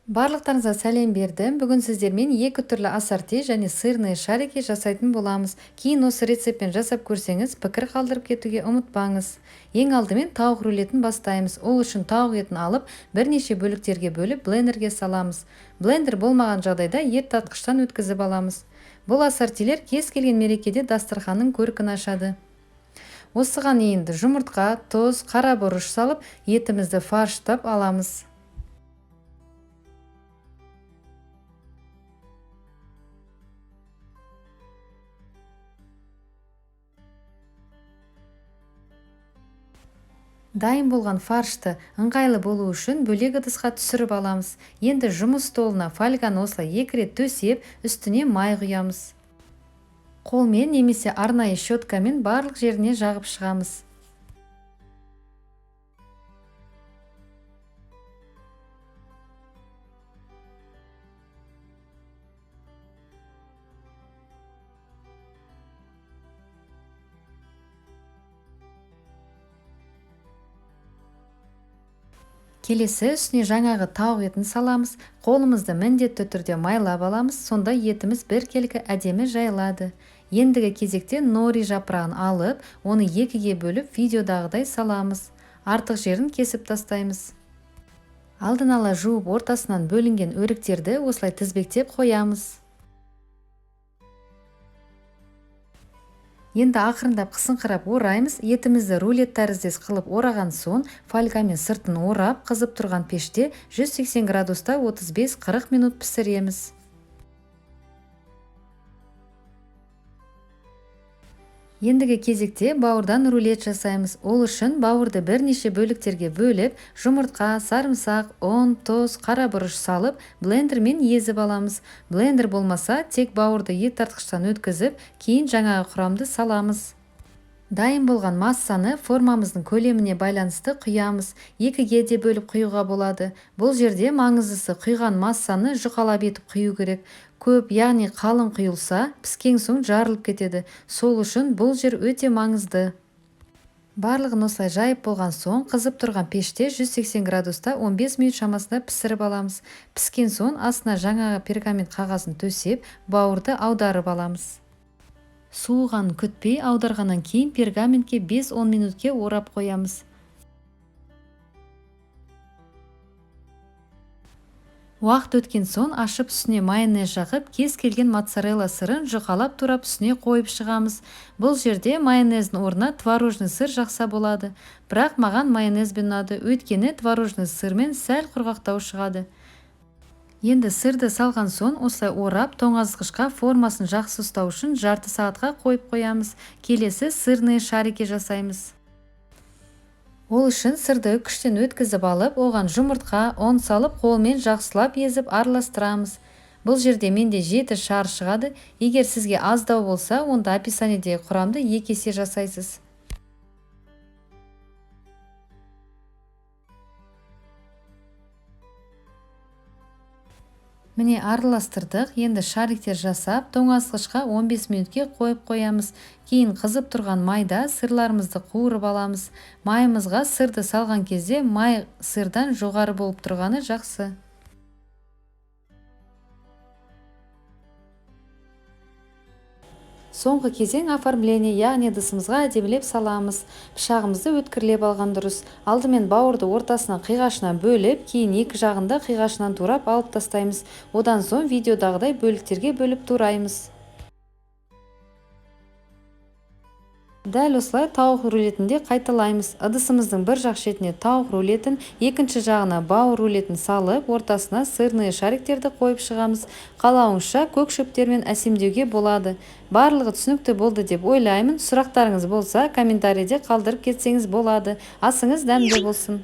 Барлықтарыңызға сәлем бердім. Бүгін сіздермен екі түрлі ассорти және сырный шарики жасайтын боламыз. Кейін осы рецептпен жасап көрсеңіз, пікір қалдырып кетуге ұмытпаңыз. Ең алдымен тауық рулетін бастаймыз. Ол үшін тауық етін алып, бірнеше бөліктерге бөліп, блендерге саламыз. Блендер болмаған жағдайда еттатқыштан өткізіп аламыз. Бұл ассортилер кез келген мерекеде дастарханның көркін ашады. Осыған енді жұмыртқа, тұз, қара бұрыш салып, етімізді фарштап аламыз. Дайын болған фаршты ыңғайлы болу үшін бөлек ыдысқа түсіріп аламыз. Енді жұмыс столына фольганы осылай екі рет төсеп, үстіне май құямыз. Қолмен немесе арнайы щеткамен барлық жеріне жағып шығамыз. Келесі үстіне жаңағы тауық етін саламыз. Қолымызды міндетті түрде майлап аламыз, сонда етіміз біркелкі әдемі жайылады. Ендігі кезекте нори жапырағын алып, оны екіге бөліп видеодағыдай саламыз. Артық жерін кесіп тастаймыз. Алдын ала жуып ортасынан бөлінген өріктерді осылай тізбектеп қоямыз. Енді ақырындап қысыңқырап ораймыз. Етімізді рулет тәріздес қылып ораған соң, фольгамен сыртын орап, қызып тұрған пеште 180 градуста 35-40 минут пісіреміз. Ендігі кезекте бауырдан рулет жасаймыз. Ол үшін бауырды бірнеше бөліктерге бөліп, жұмыртқа, сарымсақ, ұн, тұз, қара бұрыш салып, блендермен езіп аламыз. Блендер болмаса, тек бауырды еттартқыштан өткізіп, кейін жаңағы құрамды саламыз. Дайын болған массаны формамыздың көлеміне байланысты құямыз. Екіге де бөліп құюға болады. Бұл жерде маңыздысы құйған массаны жұқалап етіп құю керек. Көп, яғни қалың құйылса, піскен соң жарылып кетеді. Сол үшін бұл жер өте маңызды. Барлығын осылай жайып болған соң, қызып тұрған пеште 180 градуста 15 минут шамасында пісіріп аламыз. Піскен соң астына жаңағы пергамент қағазын төсеп, бауырды аударып аламыз. Суығанын күтпей, аударғаннан кейін пергаментке 5-10 минутке орап қоямыз. Уақыт өткен соң ашып үстіне майонез жағып, кез келген моцарелла сырын жұқалап турап үстіне қойып шығамыз. Бұл жерде майонездің орнына творожный сыр жақса болады. Бірақ маған майонезбен ұнады, өйткені творожный сырмен сәл құрғақтау шығады. Енді сырды салған соң осылай орап, тоңазытқышқа формасын жақсы ұстау үшін жарты сағатқа қойып қоямыз. Келесі сырный шарики жасаймыз. Ол үшін сырды күштен өткізіп алып, оған жұмыртқа, ұн салып, қолмен жақсылап езіп араластырамыз. Бұл жерде менде 7 шар шығады. Егер сізге аздау болса, онда описаниедегі құрамды 2 есе жасайсыз. Міне араластырдық. Енді шариктер жасап, тоңазытқышқа 15 минутке қойып қоямыз. Кейін қызып тұрған майда сырларымызды қуырып аламыз. Майымызға сырды салған кезде май сырдан жоғары болып тұрғаны жақсы. Соңғы кезең оформление, яғни ыдысымызға әдемілеп саламыз. Пышағымызды өткірлеп алған дұрыс. Алдымен бауырды ортасынан қиғашынан бөліп, кейін екі жағында қиғашынан турап алып тастаймыз. Одан соң видеодағыдай бөліктерге бөліп тураймыз. Дәл осылай тауық рулетінде қайталаймыз. Ыдысымыздың бір жақ шетіне тауық рулетін, екінші жағына бауыр рулетін салып, ортасына сырный шариктерді қойып шығамыз. Қалауыңызша көк шөптермен әсемдеуге болады. Барлығы түсінікті болды деп ойлаймын. Сұрақтарыңыз болса, комментарийде қалдырып кетсеңіз болады. Асыңыз дәмді болсын.